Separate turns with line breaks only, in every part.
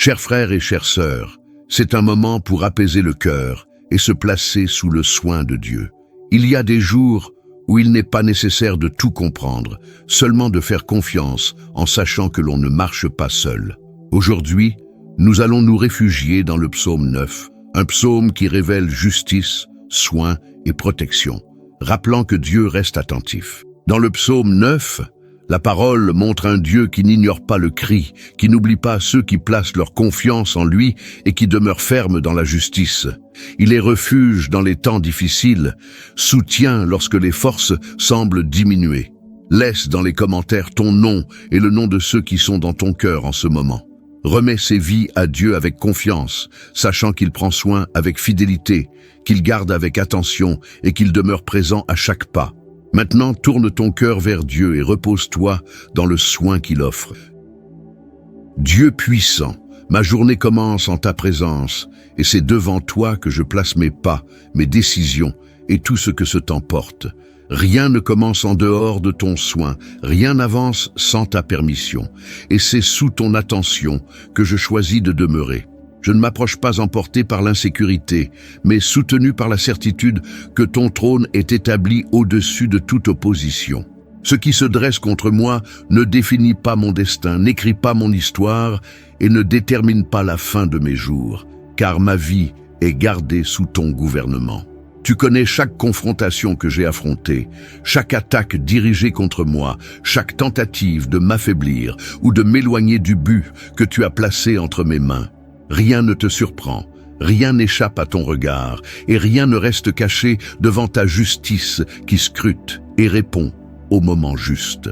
Chers frères et chères sœurs, c'est un moment pour apaiser le cœur et se placer sous le soin de Dieu. Il y a des jours où il n'est pas nécessaire de tout comprendre, seulement de faire confiance en sachant que l'on ne marche pas seul. Aujourd'hui, nous allons nous réfugier dans le psaume 9, un psaume qui révèle justice, soin et protection, rappelant que Dieu reste attentif. Dans le psaume 9, la parole montre un Dieu qui n'ignore pas le cri, qui n'oublie pas ceux qui placent leur confiance en lui et qui demeurent fermes dans la justice. Il est refuge dans les temps difficiles, soutien lorsque les forces semblent diminuer. Laisse dans les commentaires ton nom et le nom de ceux qui sont dans ton cœur en ce moment. Remets ses vies à Dieu avec confiance, sachant qu'il prend soin avec fidélité, qu'il garde avec attention et qu'il demeure présent à chaque pas. Maintenant, tourne ton cœur vers Dieu et repose-toi dans le soin qu'il offre. Dieu puissant, ma journée commence en ta présence, et c'est devant toi que je place mes pas, mes décisions et tout ce que ce temps porte. Rien ne commence en dehors de ton soin, rien n'avance sans ta permission, et c'est sous ton attention que je choisis de demeurer. Je ne m'approche pas emporté par l'insécurité, mais soutenu par la certitude que ton trône est établi au-dessus de toute opposition. Ce qui se dresse contre moi ne définit pas mon destin, n'écrit pas mon histoire et ne détermine pas la fin de mes jours, car ma vie est gardée sous ton gouvernement. Tu connais chaque confrontation que j'ai affrontée, chaque attaque dirigée contre moi, chaque tentative de m'affaiblir ou de m'éloigner du but que tu as placé entre mes mains. Rien ne te surprend, rien n'échappe à ton regard, et rien ne reste caché devant ta justice qui scrute et répond au moment juste.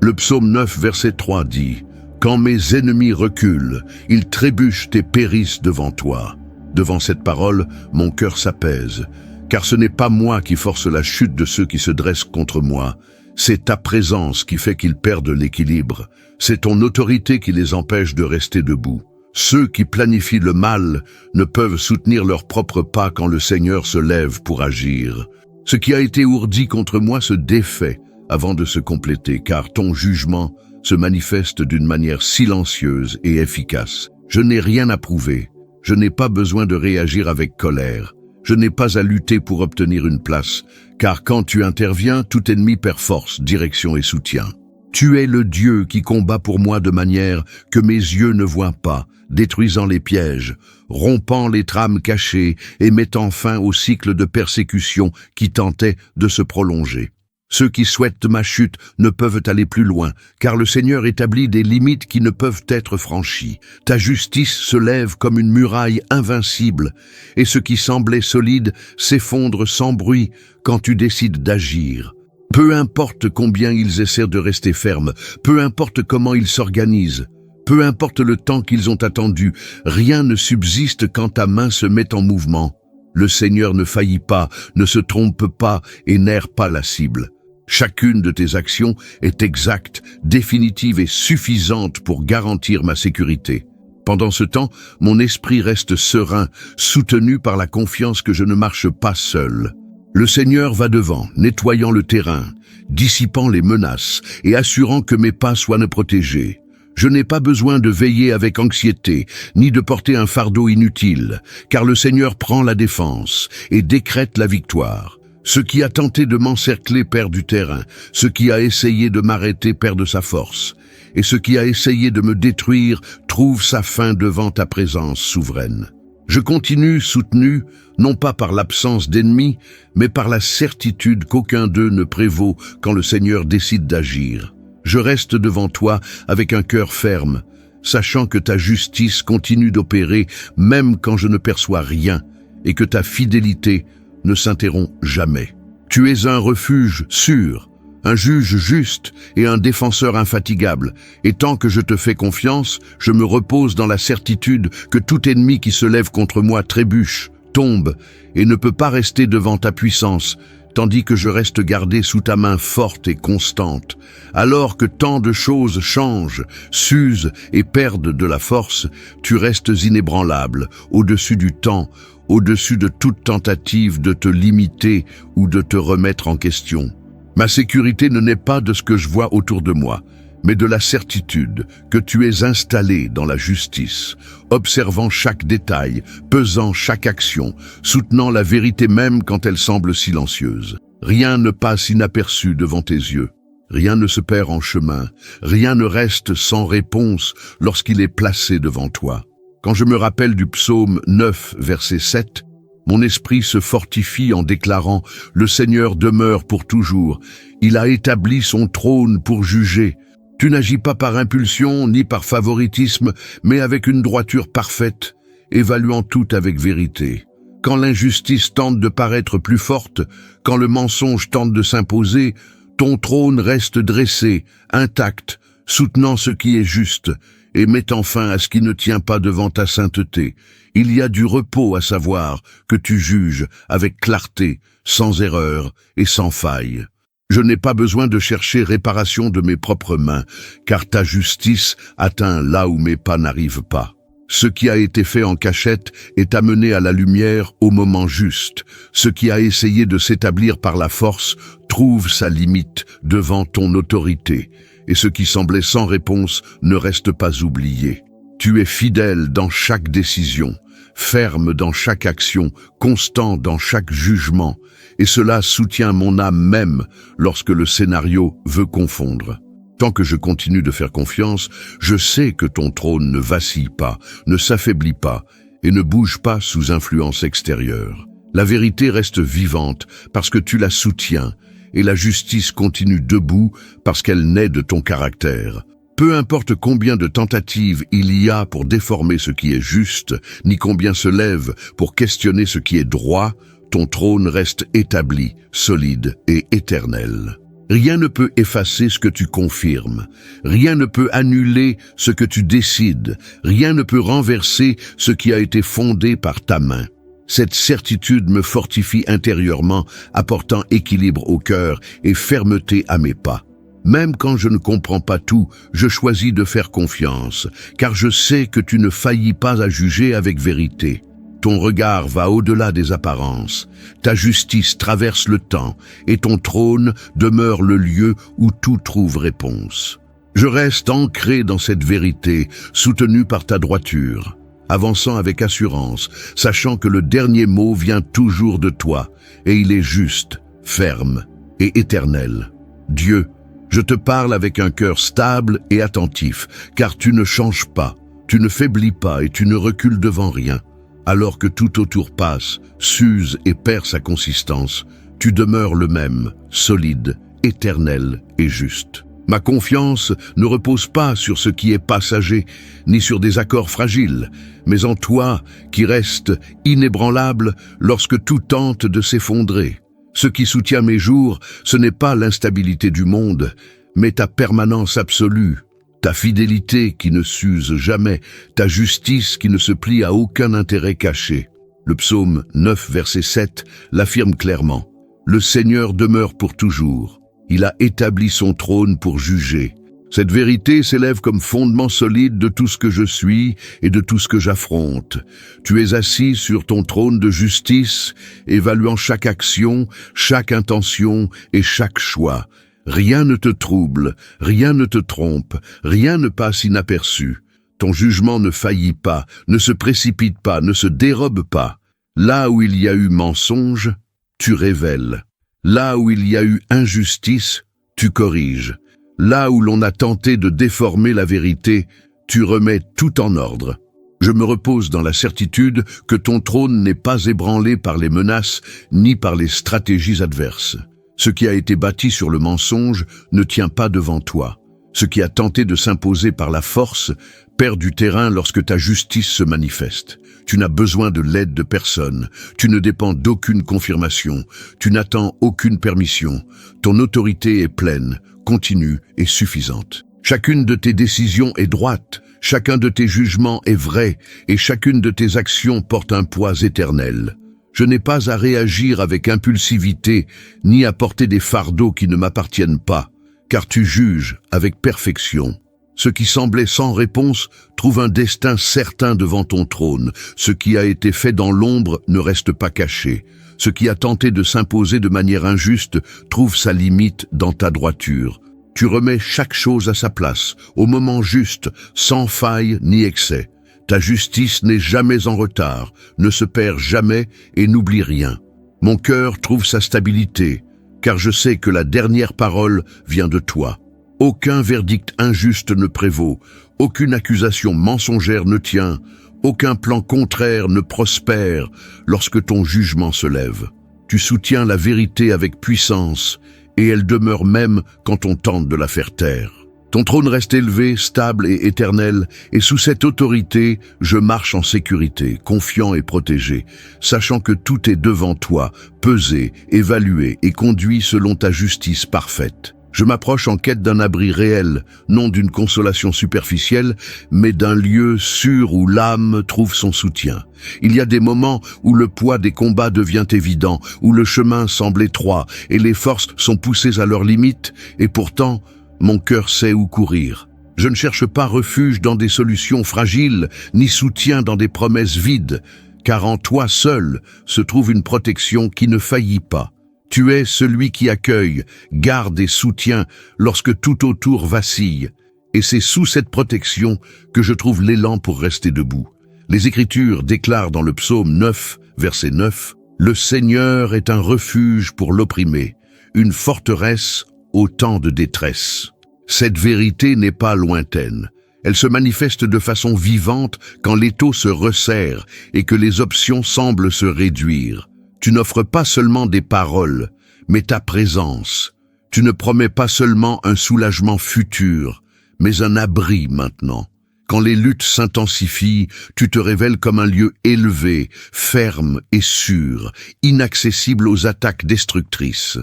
Le psaume 9, verset 3 dit « Quand mes ennemis reculent, ils trébuchent et périssent devant toi. » Devant cette parole, mon cœur s'apaise, car ce n'est pas moi qui force la chute de ceux qui se dressent contre moi. C'est ta présence qui fait qu'ils perdent l'équilibre. C'est ton autorité qui les empêche de rester debout. Ceux qui planifient le mal ne peuvent soutenir leurs propres pas quand le Seigneur se lève pour agir. Ce qui a été ourdi contre moi se défait avant de se compléter, car ton jugement se manifeste d'une manière silencieuse et efficace. Je n'ai rien à prouver, je n'ai pas besoin de réagir avec colère, je n'ai pas à lutter pour obtenir une place, car quand tu interviens, tout ennemi perd force, direction et soutien. Tu es le Dieu qui combat pour moi de manière que mes yeux ne voient pas, détruisant les pièges, rompant les trames cachées et mettant fin au cycle de persécution qui tentait de se prolonger. Ceux qui souhaitent ma chute ne peuvent aller plus loin, car le Seigneur établit des limites qui ne peuvent être franchies. Ta justice se lève comme une muraille invincible, et ce qui semblait solide s'effondre sans bruit quand tu décides d'agir. Peu importe combien ils essaient de rester fermes, peu importe comment ils s'organisent, peu importe le temps qu'ils ont attendu, rien ne subsiste quand ta main se met en mouvement. Le Seigneur ne faillit pas, ne se trompe pas et n'erre pas la cible. Chacune de tes actions est exacte, définitive et suffisante pour garantir ma sécurité. Pendant ce temps, mon esprit reste serein, soutenu par la confiance que je ne marche pas seul. Le Seigneur va devant, nettoyant le terrain, dissipant les menaces et assurant que mes pas soient protégés. Je n'ai pas besoin de veiller avec anxiété, ni de porter un fardeau inutile, car le Seigneur prend la défense et décrète la victoire. Ce qui a tenté de m'encercler perd du terrain, ce qui a essayé de m'arrêter perd de sa force, et ce qui a essayé de me détruire trouve sa fin devant ta présence souveraine. Je continue soutenu, non pas par l'absence d'ennemis, mais par la certitude qu'aucun d'eux ne prévaut quand le Seigneur décide d'agir. Je reste devant toi avec un cœur ferme, sachant que ta justice continue d'opérer même quand je ne perçois rien, et que ta fidélité ne s'interrompt jamais. Tu es un refuge sûr, un juge juste et un défenseur infatigable, et tant que je te fais confiance, je me repose dans la certitude que tout ennemi qui se lève contre moi trébuche, tombe, et ne peut pas rester devant ta puissance, tandis que je reste gardé sous ta main forte et constante. Alors que tant de choses changent, s'usent et perdent de la force, tu restes inébranlable, au-dessus du temps, au-dessus de toute tentative de te limiter ou de te remettre en question. Ma sécurité ne naît pas de ce que je vois autour de moi, mais de la certitude que tu es installé dans la justice, observant chaque détail, pesant chaque action, soutenant la vérité même quand elle semble silencieuse. Rien ne passe inaperçu devant tes yeux. Rien ne se perd en chemin, rien ne reste sans réponse lorsqu'il est placé devant toi. Quand je me rappelle du psaume 9, verset 7, mon esprit se fortifie en déclarant « Le Seigneur demeure pour toujours, il a établi son trône pour juger ». Tu n'agis pas par impulsion ni par favoritisme, mais avec une droiture parfaite, évaluant tout avec vérité. Quand l'injustice tente de paraître plus forte, quand le mensonge tente de s'imposer, ton trône reste dressé, intact, soutenant ce qui est juste et mettant fin à ce qui ne tient pas devant ta sainteté. Il y a du repos à savoir que tu juges avec clarté, sans erreur et sans faille. Je n'ai pas besoin de chercher réparation de mes propres mains, car ta justice atteint là où mes pas n'arrivent pas. Ce qui a été fait en cachette est amené à la lumière au moment juste. Ce qui a essayé de s'établir par la force trouve sa limite devant ton autorité. Et ce qui semblait sans réponse ne reste pas oublié. Tu es fidèle dans chaque décision, ferme dans chaque action, constant dans chaque jugement. Et cela soutient mon âme même lorsque le scénario veut confondre. Tant que je continue de faire confiance, je sais que ton trône ne vacille pas, ne s'affaiblit pas et ne bouge pas sous influence extérieure. La vérité reste vivante parce que tu la soutiens et la justice continue debout parce qu'elle naît de ton caractère. Peu importe combien de tentatives il y a pour déformer ce qui est juste, ni combien se lève pour questionner ce qui est droit, ton trône reste établi, solide et éternel. Rien ne peut effacer ce que tu confirmes. Rien ne peut annuler ce que tu décides. Rien ne peut renverser ce qui a été fondé par ta main. Cette certitude me fortifie intérieurement, apportant équilibre au cœur et fermeté à mes pas. Même quand je ne comprends pas tout, je choisis de faire confiance, car je sais que tu ne faillis pas à juger avec vérité. Ton regard va au-delà des apparences, ta justice traverse le temps et ton trône demeure le lieu où tout trouve réponse. Je reste ancré dans cette vérité, soutenu par ta droiture, avançant avec assurance, sachant que le dernier mot vient toujours de toi et il est juste, ferme et éternel. Dieu, je te parle avec un cœur stable et attentif, car tu ne changes pas, tu ne faiblis pas et tu ne recules devant rien. Alors que tout autour passe, s'use et perd sa consistance, tu demeures le même, solide, éternel et juste. Ma confiance ne repose pas sur ce qui est passager, ni sur des accords fragiles, mais en toi qui reste inébranlable lorsque tout tente de s'effondrer. Ce qui soutient mes jours, ce n'est pas l'instabilité du monde, mais ta permanence absolue. Ta fidélité qui ne s'use jamais, ta justice qui ne se plie à aucun intérêt caché. Le psaume 9, verset 7 l'affirme clairement. Le Seigneur demeure pour toujours. Il a établi son trône pour juger. Cette vérité s'élève comme fondement solide de tout ce que je suis et de tout ce que j'affronte. Tu es assis sur ton trône de justice, évaluant chaque action, chaque intention et chaque choix. Rien ne te trouble, rien ne te trompe, rien ne passe inaperçu. Ton jugement ne faillit pas, ne se précipite pas, ne se dérobe pas. Là où il y a eu mensonge, tu révèles. Là où il y a eu injustice, tu corriges. Là où l'on a tenté de déformer la vérité, tu remets tout en ordre. Je me repose dans la certitude que ton trône n'est pas ébranlé par les menaces ni par les stratégies adverses. Ce qui a été bâti sur le mensonge ne tient pas devant toi. Ce qui a tenté de s'imposer par la force perd du terrain lorsque ta justice se manifeste. Tu n'as besoin de l'aide de personne. Tu ne dépends d'aucune confirmation. Tu n'attends aucune permission. Ton autorité est pleine, continue et suffisante. Chacune de tes décisions est droite. Chacun de tes jugements est vrai et chacune de tes actions porte un poids éternel. Je n'ai pas à réagir avec impulsivité, ni à porter des fardeaux qui ne m'appartiennent pas, car tu juges avec perfection. Ce qui semblait sans réponse trouve un destin certain devant ton trône. Ce qui a été fait dans l'ombre ne reste pas caché. Ce qui a tenté de s'imposer de manière injuste trouve sa limite dans ta droiture. Tu remets chaque chose à sa place, au moment juste, sans faille ni excès. Ta justice n'est jamais en retard, ne se perd jamais et n'oublie rien. Mon cœur trouve sa stabilité, car je sais que la dernière parole vient de toi. Aucun verdict injuste ne prévaut, aucune accusation mensongère ne tient, aucun plan contraire ne prospère lorsque ton jugement se lève. Tu soutiens la vérité avec puissance, et elle demeure même quand on tente de la faire taire. Ton trône reste élevé, stable et éternel, et sous cette autorité, je marche en sécurité, confiant et protégé, sachant que tout est devant toi, pesé, évalué et conduit selon ta justice parfaite. Je m'approche en quête d'un abri réel, non d'une consolation superficielle, mais d'un lieu sûr où l'âme trouve son soutien. Il y a des moments où le poids des combats devient évident, où le chemin semble étroit et les forces sont poussées à leurs limites, et pourtant, mon cœur sait où courir. Je ne cherche pas refuge dans des solutions fragiles, ni soutien dans des promesses vides, car en toi seul se trouve une protection qui ne faillit pas. Tu es celui qui accueille, garde et soutient lorsque tout autour vacille. Et c'est sous cette protection que je trouve l'élan pour rester debout. Les Écritures déclarent dans le psaume 9, verset 9, « Le Seigneur est un refuge pour l'opprimé, une forteresse au temps de détresse. » Cette vérité n'est pas lointaine. Elle se manifeste de façon vivante quand l'étau se resserre et que les options semblent se réduire. Tu n'offres pas seulement des paroles, mais ta présence. Tu ne promets pas seulement un soulagement futur, mais un abri maintenant. Quand les luttes s'intensifient, tu te révèles comme un lieu élevé, ferme et sûr, inaccessible aux attaques destructrices.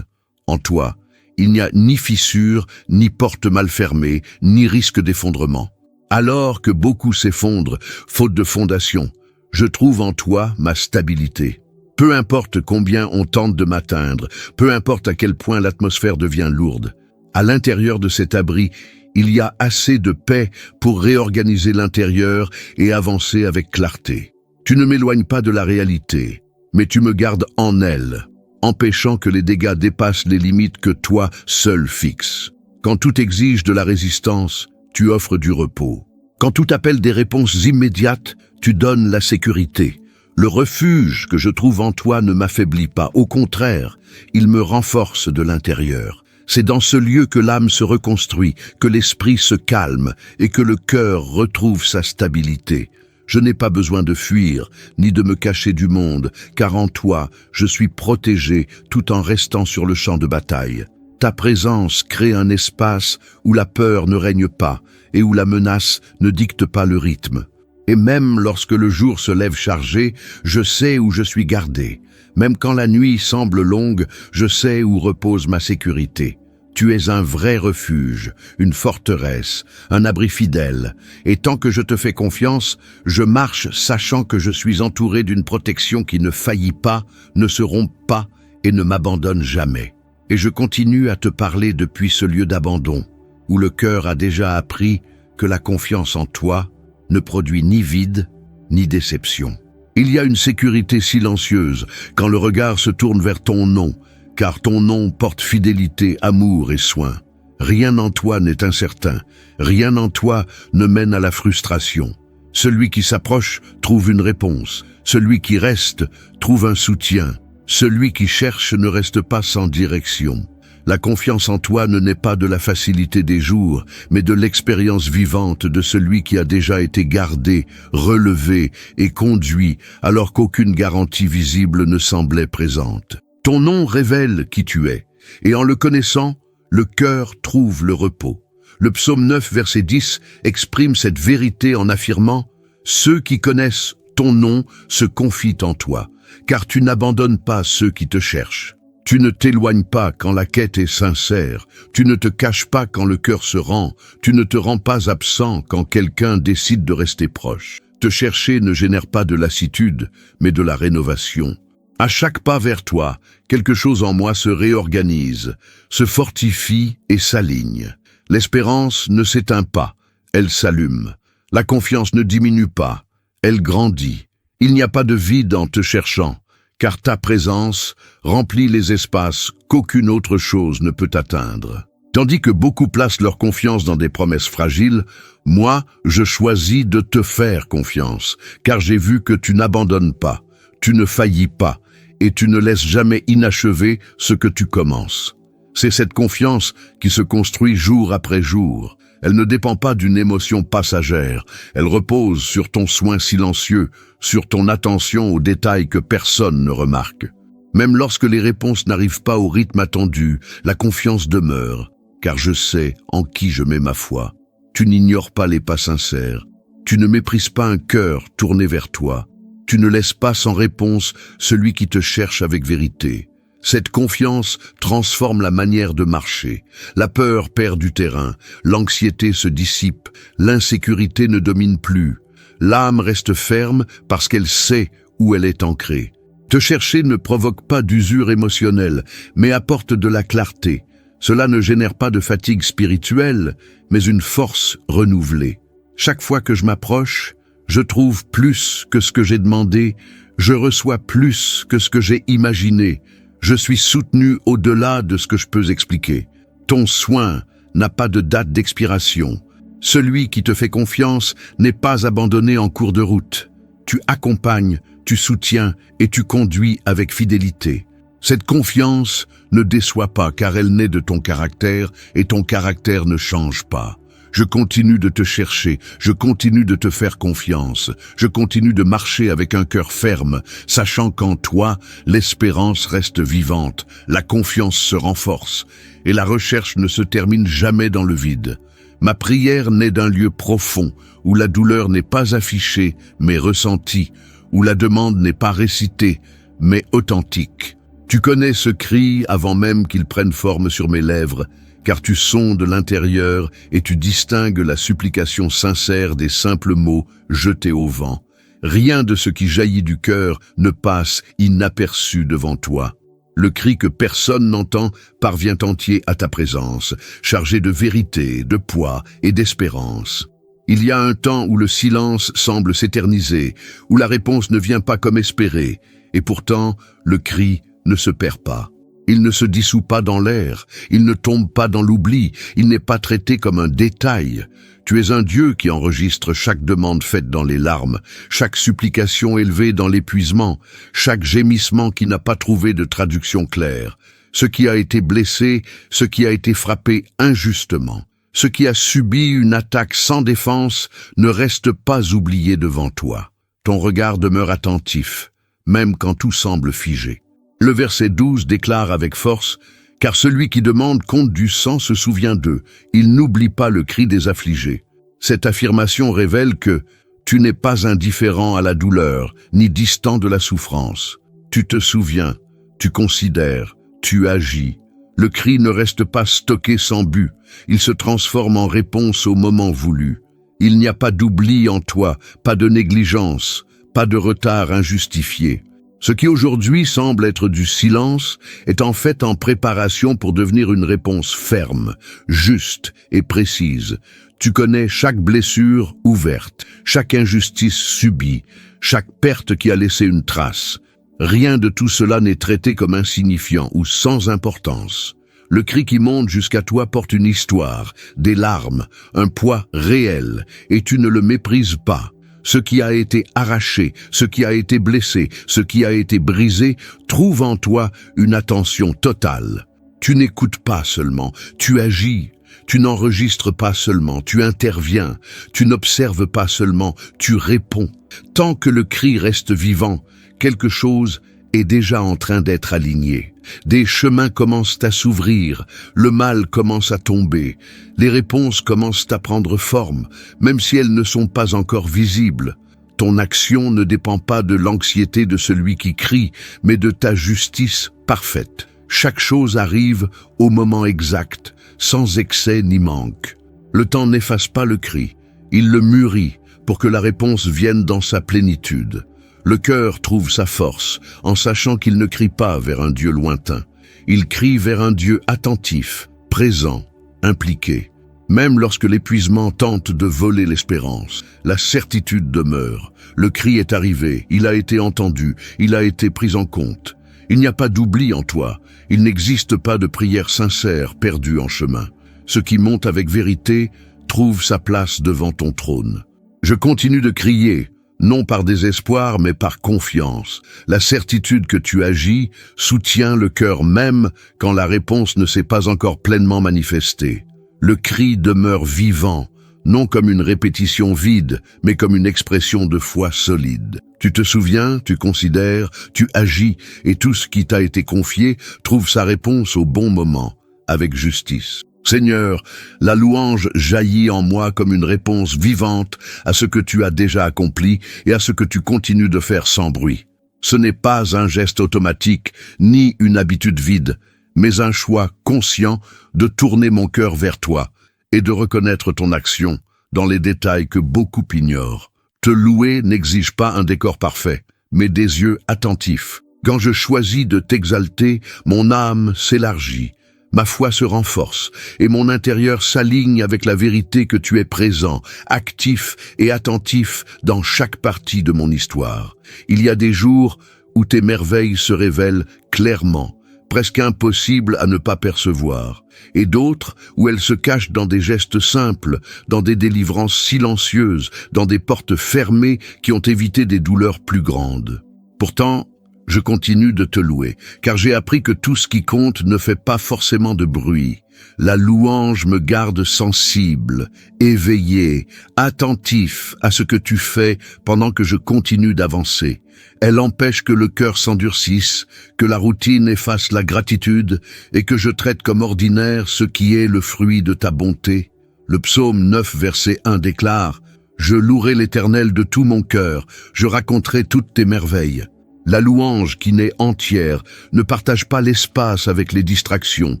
En toi, il n'y a ni fissure, ni porte mal fermée, ni risque d'effondrement. Alors que beaucoup s'effondrent, faute de fondation, je trouve en toi ma stabilité. Peu importe combien on tente de m'atteindre, peu importe à quel point l'atmosphère devient lourde, à l'intérieur de cet abri, il y a assez de paix pour réorganiser l'intérieur et avancer avec clarté. Tu ne m'éloignes pas de la réalité, mais tu me gardes en elle, empêchant que les dégâts dépassent les limites que toi seul fixes. Quand tout exige de la résistance, tu offres du repos. Quand tout appelle des réponses immédiates, tu donnes la sécurité. Le refuge que je trouve en toi ne m'affaiblit pas, au contraire, il me renforce de l'intérieur. C'est dans ce lieu que l'âme se reconstruit, que l'esprit se calme et que le cœur retrouve sa stabilité. Je n'ai pas besoin de fuir, ni de me cacher du monde, car en toi, je suis protégé tout en restant sur le champ de bataille. Ta présence crée un espace où la peur ne règne pas et où la menace ne dicte pas le rythme. Et même lorsque le jour se lève chargé, je sais où je suis gardé. Même quand la nuit semble longue, je sais où repose ma sécurité. Tu es un vrai refuge, une forteresse, un abri fidèle. Et tant que je te fais confiance, je marche sachant que je suis entouré d'une protection qui ne faillit pas, ne se rompt pas et ne m'abandonne jamais. Et je continue à te parler depuis ce lieu d'abandon, où le cœur a déjà appris que la confiance en toi ne produit ni vide, ni déception. Il y a une sécurité silencieuse quand le regard se tourne vers ton nom, car ton nom porte fidélité, amour et soin. Rien en toi n'est incertain, rien en toi ne mène à la frustration. Celui qui s'approche trouve une réponse, celui qui reste trouve un soutien, celui qui cherche ne reste pas sans direction. La confiance en toi ne naît pas de la facilité des jours, mais de l'expérience vivante de celui qui a déjà été gardé, relevé et conduit alors qu'aucune garantie visible ne semblait présente. Ton nom révèle qui tu es, et en le connaissant, le cœur trouve le repos. Le psaume 9, verset 10 exprime cette vérité en affirmant « Ceux qui connaissent ton nom se confient en toi, car tu n'abandonnes pas ceux qui te cherchent. » Tu ne t'éloignes pas quand la quête est sincère, tu ne te caches pas quand le cœur se rend, tu ne te rends pas absent quand quelqu'un décide de rester proche. Te chercher ne génère pas de lassitude, mais de la rénovation. À chaque pas vers toi, quelque chose en moi se réorganise, se fortifie et s'aligne. L'espérance ne s'éteint pas, elle s'allume. La confiance ne diminue pas, elle grandit. Il n'y a pas de vide en te cherchant, car ta présence remplit les espaces qu'aucune autre chose ne peut atteindre. Tandis que beaucoup placent leur confiance dans des promesses fragiles, moi, je choisis de te faire confiance, car j'ai vu que tu n'abandonnes pas, tu ne faillis pas, et tu ne laisses jamais inachevé ce que tu commences. C'est cette confiance qui se construit jour après jour. Elle ne dépend pas d'une émotion passagère, elle repose sur ton soin silencieux, sur ton attention aux détails que personne ne remarque. Même lorsque les réponses n'arrivent pas au rythme attendu, la confiance demeure, car je sais en qui je mets ma foi. Tu n'ignores pas les pas sincères, tu ne méprises pas un cœur tourné vers toi, tu ne laisses pas sans réponse celui qui te cherche avec vérité. Cette confiance transforme la manière de marcher. La peur perd du terrain, l'anxiété se dissipe, l'insécurité ne domine plus. L'âme reste ferme parce qu'elle sait où elle est ancrée. Te chercher ne provoque pas d'usure émotionnelle, mais apporte de la clarté. Cela ne génère pas de fatigue spirituelle, mais une force renouvelée. Chaque fois que je m'approche, je trouve plus que ce que j'ai demandé, je reçois plus que ce que j'ai imaginé. Je suis soutenu au-delà de ce que je peux expliquer. Ton soin n'a pas de date d'expiration. Celui qui te fait confiance n'est pas abandonné en cours de route. Tu accompagnes, tu soutiens et tu conduis avec fidélité. Cette confiance ne déçoit pas car elle naît de ton caractère et ton caractère ne change pas. Je continue de te chercher, je continue de te faire confiance, je continue de marcher avec un cœur ferme, sachant qu'en toi, l'espérance reste vivante, la confiance se renforce, et la recherche ne se termine jamais dans le vide. Ma prière naît d'un lieu profond, où la douleur n'est pas affichée, mais ressentie, où la demande n'est pas récitée, mais authentique. Tu connais ce cri avant même qu'il prenne forme sur mes lèvres, car tu sondes l'intérieur et tu distingues la supplication sincère des simples mots jetés au vent. Rien de ce qui jaillit du cœur ne passe inaperçu devant toi. Le cri que personne n'entend parvient entier à ta présence, chargé de vérité, de poids et d'espérance. Il y a un temps où le silence semble s'éterniser, où la réponse ne vient pas comme espéré, et pourtant le cri ne se perd pas. Il ne se dissout pas dans l'air, il ne tombe pas dans l'oubli, il n'est pas traité comme un détail. Tu es un Dieu qui enregistre chaque demande faite dans les larmes, chaque supplication élevée dans l'épuisement, chaque gémissement qui n'a pas trouvé de traduction claire. Ce qui a été blessé, ce qui a été frappé injustement, ce qui a subi une attaque sans défense ne reste pas oublié devant toi. Ton regard demeure attentif, même quand tout semble figé. Le verset 12 déclare avec force « Car celui qui demande compte du sang se souvient d'eux, il n'oublie pas le cri des affligés. » Cette affirmation révèle que tu n'es pas indifférent à la douleur, ni distant de la souffrance. Tu te souviens, tu considères, tu agis. Le cri ne reste pas stocké sans but, il se transforme en réponse au moment voulu. Il n'y a pas d'oubli en toi, pas de négligence, pas de retard injustifié. Ce qui aujourd'hui semble être du silence est en fait en préparation pour devenir une réponse ferme, juste et précise. Tu connais chaque blessure ouverte, chaque injustice subie, chaque perte qui a laissé une trace. Rien de tout cela n'est traité comme insignifiant ou sans importance. Le cri qui monte jusqu'à toi porte une histoire, des larmes, un poids réel, et tu ne le méprises pas. Ce qui a été arraché, ce qui a été blessé, ce qui a été brisé, trouve en toi une attention totale. Tu n'écoutes pas seulement, tu agis. Tu n'enregistres pas seulement, tu interviens. Tu n'observes pas seulement, tu réponds. Tant que le cri reste vivant, quelque chose est déjà en train d'être aligné. Des chemins commencent à s'ouvrir, le mal commence à tomber, les réponses commencent à prendre forme, même si elles ne sont pas encore visibles. Ton action ne dépend pas de l'anxiété de celui qui crie, mais de ta justice parfaite. Chaque chose arrive au moment exact, sans excès ni manque. Le temps n'efface pas le cri, il le mûrit pour que la réponse vienne dans sa plénitude. Le cœur trouve sa force en sachant qu'il ne crie pas vers un Dieu lointain. Il crie vers un Dieu attentif, présent, impliqué. Même lorsque l'épuisement tente de voler l'espérance, la certitude demeure. Le cri est arrivé, il a été entendu, il a été pris en compte. Il n'y a pas d'oubli en toi, il n'existe pas de prière sincère perdue en chemin. Ce qui monte avec vérité trouve sa place devant ton trône. Je continue de crier, non par désespoir, mais par confiance. La certitude que tu agis soutient le cœur même quand la réponse ne s'est pas encore pleinement manifestée. Le cri demeure vivant, non comme une répétition vide, mais comme une expression de foi solide. Tu te souviens, tu considères, tu agis, et tout ce qui t'a été confié trouve sa réponse au bon moment, avec justice. Seigneur, la louange jaillit en moi comme une réponse vivante à ce que tu as déjà accompli et à ce que tu continues de faire sans bruit. Ce n'est pas un geste automatique, ni une habitude vide, mais un choix conscient de tourner mon cœur vers toi et de reconnaître ton action dans les détails que beaucoup ignorent. Te louer n'exige pas un décor parfait, mais des yeux attentifs. Quand je choisis de t'exalter, mon âme s'élargit. Ma foi se renforce et mon intérieur s'aligne avec la vérité que tu es présent, actif et attentif dans chaque partie de mon histoire. Il y a des jours où tes merveilles se révèlent clairement, presque impossibles à ne pas percevoir, et d'autres où elles se cachent dans des gestes simples, dans des délivrances silencieuses, dans des portes fermées qui ont évité des douleurs plus grandes. Pourtant, je continue de te louer, car j'ai appris que tout ce qui compte ne fait pas forcément de bruit. La louange me garde sensible, éveillé, attentif à ce que tu fais pendant que je continue d'avancer. Elle empêche que le cœur s'endurcisse, que la routine efface la gratitude et que je traite comme ordinaire ce qui est le fruit de ta bonté. Le psaume 9, verset 1 déclare « Je louerai l'Éternel de tout mon cœur, je raconterai toutes tes merveilles ». La louange qui naît entière ne partage pas l'espace avec les distractions.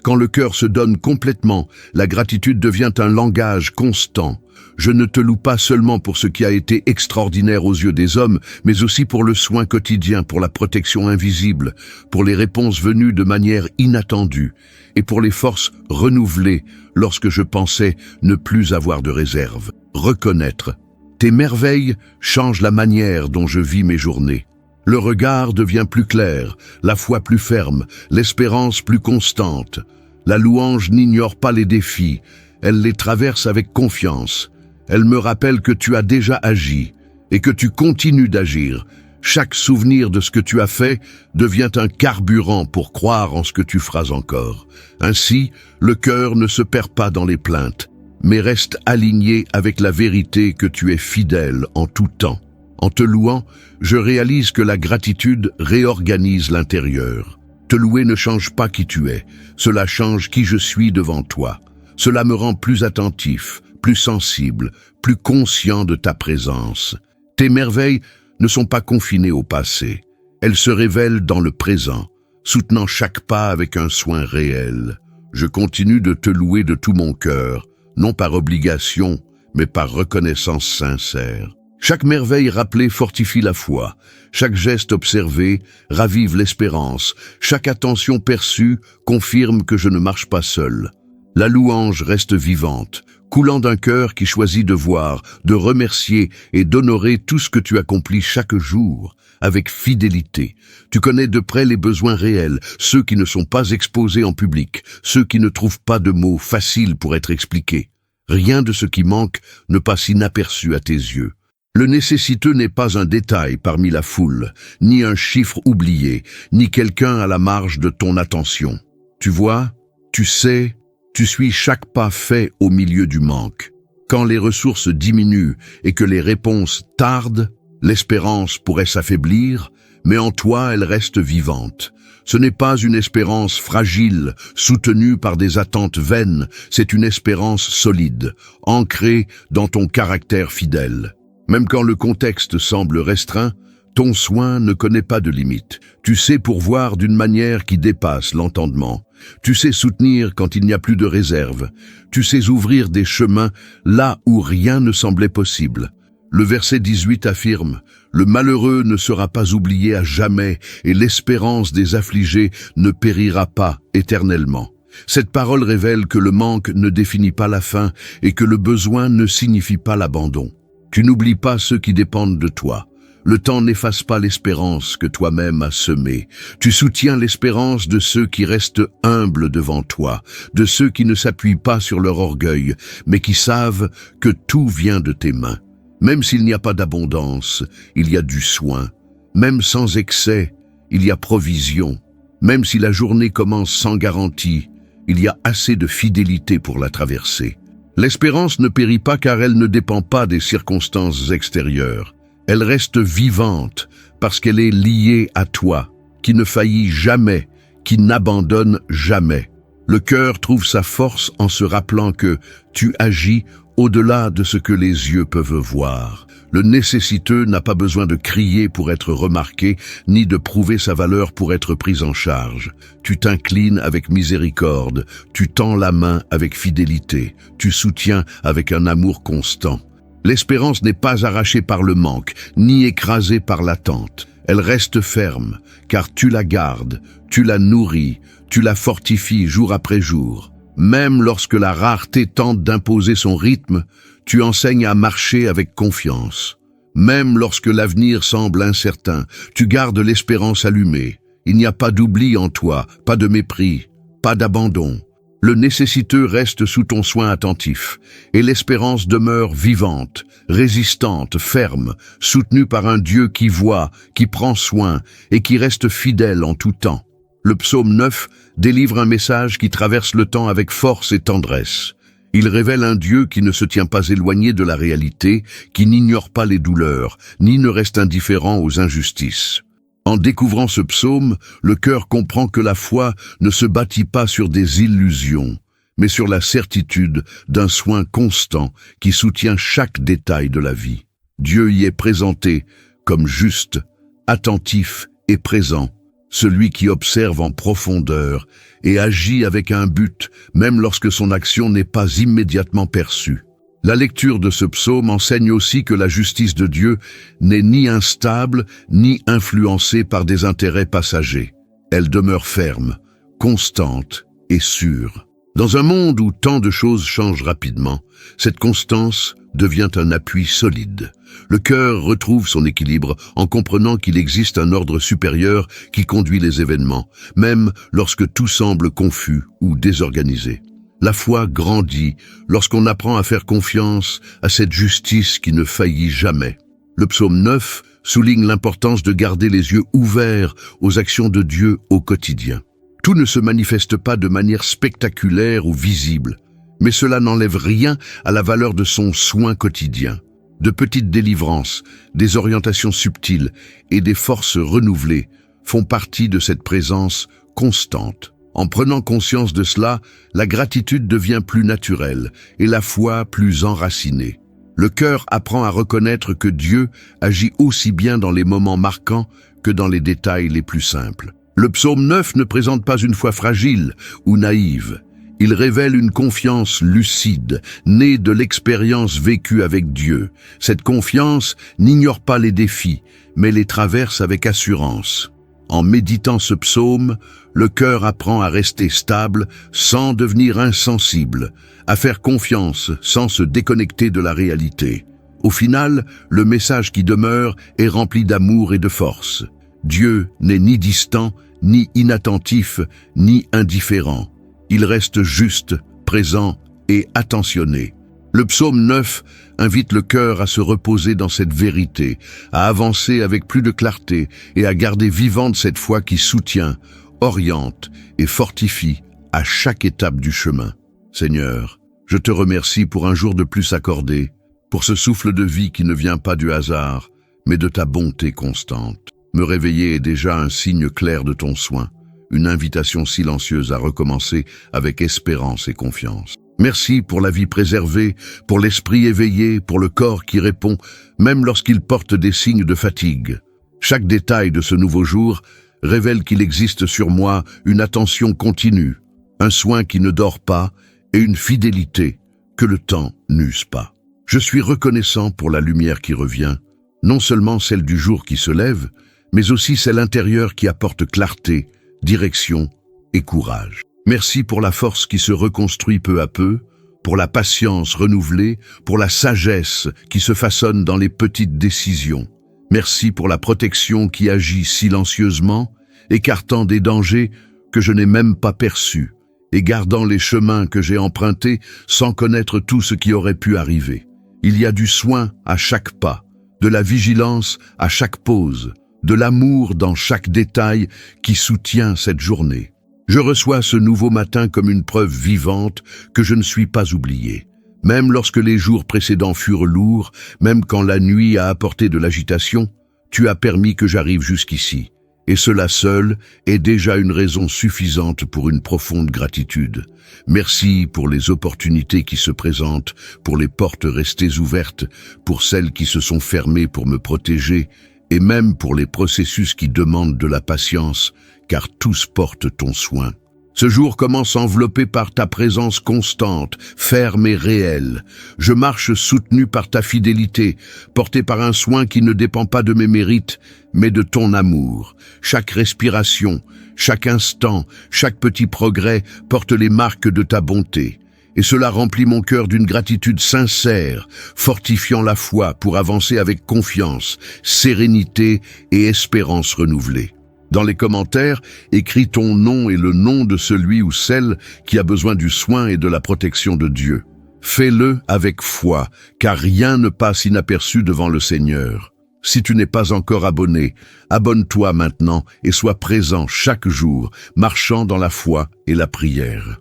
Quand le cœur se donne complètement, la gratitude devient un langage constant. Je ne te loue pas seulement pour ce qui a été extraordinaire aux yeux des hommes, mais aussi pour le soin quotidien, pour la protection invisible, pour les réponses venues de manière inattendue, et pour les forces renouvelées lorsque je pensais ne plus avoir de réserve. Reconnaître. Tes merveilles changent la manière dont je vis mes journées. Le regard devient plus clair, la foi plus ferme, l'espérance plus constante. La louange n'ignore pas les défis, elle les traverse avec confiance. Elle me rappelle que tu as déjà agi et que tu continues d'agir. Chaque souvenir de ce que tu as fait devient un carburant pour croire en ce que tu feras encore. Ainsi, le cœur ne se perd pas dans les plaintes, mais reste aligné avec la vérité que tu es fidèle en tout temps. En te louant, je réalise que la gratitude réorganise l'intérieur. Te louer ne change pas qui tu es, cela change qui je suis devant toi. Cela me rend plus attentif, plus sensible, plus conscient de ta présence. Tes merveilles ne sont pas confinées au passé, elles se révèlent dans le présent, soutenant chaque pas avec un soin réel. Je continue de te louer de tout mon cœur, non par obligation, mais par reconnaissance sincère. Chaque merveille rappelée fortifie la foi, chaque geste observé ravive l'espérance, chaque attention perçue confirme que je ne marche pas seul. La louange reste vivante, coulant d'un cœur qui choisit de voir, de remercier et d'honorer tout ce que tu accomplis chaque jour, avec fidélité. Tu connais de près les besoins réels, ceux qui ne sont pas exposés en public, ceux qui ne trouvent pas de mots faciles pour être expliqués. Rien de ce qui manque ne passe inaperçu à tes yeux. Le nécessiteux n'est pas un détail parmi la foule, ni un chiffre oublié, ni quelqu'un à la marge de ton attention. Tu vois, tu sais, tu suis chaque pas fait au milieu du manque. Quand les ressources diminuent et que les réponses tardent, l'espérance pourrait s'affaiblir, mais en toi elle reste vivante. Ce n'est pas une espérance fragile, soutenue par des attentes vaines, c'est une espérance solide, ancrée dans ton caractère fidèle. Même quand le contexte semble restreint, ton soin ne connaît pas de limite. Tu sais pourvoir d'une manière qui dépasse l'entendement. Tu sais soutenir quand il n'y a plus de réserve. Tu sais ouvrir des chemins là où rien ne semblait possible. Le verset 18 affirme « Le malheureux ne sera pas oublié à jamais et l'espérance des affligés ne périra pas éternellement. » Cette parole révèle que le manque ne définit pas la fin et que le besoin ne signifie pas l'abandon. Tu n'oublies pas ceux qui dépendent de toi. Le temps n'efface pas l'espérance que toi-même as semée. Tu soutiens l'espérance de ceux qui restent humbles devant toi, de ceux qui ne s'appuient pas sur leur orgueil, mais qui savent que tout vient de tes mains. Même s'il n'y a pas d'abondance, il y a du soin. Même sans excès, il y a provision. Même si la journée commence sans garantie, il y a assez de fidélité pour la traverser. L'espérance ne périt pas car elle ne dépend pas des circonstances extérieures. Elle reste vivante parce qu'elle est liée à toi, qui ne faillit jamais, qui n'abandonne jamais. Le cœur trouve sa force en se rappelant que tu agis au-delà de ce que les yeux peuvent voir. Le nécessiteux n'a pas besoin de crier pour être remarqué, ni de prouver sa valeur pour être pris en charge. Tu t'inclines avec miséricorde, tu tends la main avec fidélité, tu soutiens avec un amour constant. L'espérance n'est pas arrachée par le manque, ni écrasée par l'attente. Elle reste ferme, car tu la gardes, tu la nourris, tu la fortifies jour après jour. Même lorsque la rareté tente d'imposer son rythme, tu enseignes à marcher avec confiance. Même lorsque l'avenir semble incertain, tu gardes l'espérance allumée. Il n'y a pas d'oubli en toi, pas de mépris, pas d'abandon. Le nécessiteux reste sous ton soin attentif, et l'espérance demeure vivante, résistante, ferme, soutenue par un Dieu qui voit, qui prend soin et qui reste fidèle en tout temps. Le psaume 9 délivre un message qui traverse le temps avec force et tendresse. Il révèle un Dieu qui ne se tient pas éloigné de la réalité, qui n'ignore pas les douleurs, ni ne reste indifférent aux injustices. En découvrant ce psaume, le cœur comprend que la foi ne se bâtit pas sur des illusions, mais sur la certitude d'un soin constant qui soutient chaque détail de la vie. Dieu y est présenté comme juste, attentif et présent, celui qui observe en profondeur et agit avec un but, même lorsque son action n'est pas immédiatement perçue. La lecture de ce psaume enseigne aussi que la justice de Dieu n'est ni instable, ni influencée par des intérêts passagers. Elle demeure ferme, constante et sûre. Dans un monde où tant de choses changent rapidement, cette constance devient un appui solide. Le cœur retrouve son équilibre en comprenant qu'il existe un ordre supérieur qui conduit les événements, même lorsque tout semble confus ou désorganisé. La foi grandit lorsqu'on apprend à faire confiance à cette justice qui ne faillit jamais. Le psaume 9 souligne l'importance de garder les yeux ouverts aux actions de Dieu au quotidien. Tout ne se manifeste pas de manière spectaculaire ou visible, mais cela n'enlève rien à la valeur de son soin quotidien. De petites délivrances, des orientations subtiles et des forces renouvelées font partie de cette présence constante. En prenant conscience de cela, la gratitude devient plus naturelle et la foi plus enracinée. Le cœur apprend à reconnaître que Dieu agit aussi bien dans les moments marquants que dans les détails les plus simples. Le psaume 9 ne présente pas une foi fragile ou naïve. Il révèle une confiance lucide, née de l'expérience vécue avec Dieu. Cette confiance n'ignore pas les défis, mais les traverse avec assurance. En méditant ce psaume, le cœur apprend à rester stable sans devenir insensible, à faire confiance sans se déconnecter de la réalité. Au final, le message qui demeure est rempli d'amour et de force. Dieu n'est ni distant, ni inattentif, ni indifférent. Il reste juste, présent et attentionné. Le psaume 9 invite le cœur à se reposer dans cette vérité, à avancer avec plus de clarté et à garder vivante cette foi qui soutient, oriente et fortifie à chaque étape du chemin. Seigneur, je te remercie pour un jour de plus accordé, pour ce souffle de vie qui ne vient pas du hasard, mais de ta bonté constante. Me réveiller est déjà un signe clair de ton soin, une invitation silencieuse à recommencer avec espérance et confiance. Merci pour la vie préservée, pour l'esprit éveillé, pour le corps qui répond, même lorsqu'il porte des signes de fatigue. Chaque détail de ce nouveau jour révèle qu'il existe sur moi une attention continue, un soin qui ne dort pas et une fidélité que le temps n'use pas. Je suis reconnaissant pour la lumière qui revient, non seulement celle du jour qui se lève, mais aussi celle intérieure qui apporte clarté, direction et courage. Merci pour la force qui se reconstruit peu à peu, pour la patience renouvelée, pour la sagesse qui se façonne dans les petites décisions. Merci pour la protection qui agit silencieusement, écartant des dangers que je n'ai même pas perçus et gardant les chemins que j'ai empruntés sans connaître tout ce qui aurait pu arriver. Il y a du soin à chaque pas, de la vigilance à chaque pause, de l'amour dans chaque détail qui soutient cette journée. Je reçois ce nouveau matin comme une preuve vivante que je ne suis pas oublié. Même lorsque les jours précédents furent lourds, même quand la nuit a apporté de l'agitation, tu as permis que j'arrive jusqu'ici. Et cela seul est déjà une raison suffisante pour une profonde gratitude. Merci pour les opportunités qui se présentent, pour les portes restées ouvertes, pour celles qui se sont fermées pour me protéger, et même pour les processus qui demandent de la patience, car tous portent ton soin. Ce jour commence enveloppé par ta présence constante, ferme et réelle. Je marche soutenu par ta fidélité, porté par un soin qui ne dépend pas de mes mérites, mais de ton amour. Chaque respiration, chaque instant, chaque petit progrès porte les marques de ta bonté. Et cela remplit mon cœur d'une gratitude sincère, fortifiant la foi pour avancer avec confiance, sérénité et espérance renouvelée. Dans les commentaires, écris ton nom et le nom de celui ou celle qui a besoin du soin et de la protection de Dieu. Fais-le avec foi, car rien ne passe inaperçu devant le Seigneur. Si tu n'es pas encore abonné, abonne-toi maintenant et sois présent chaque jour, marchant dans la foi et la prière.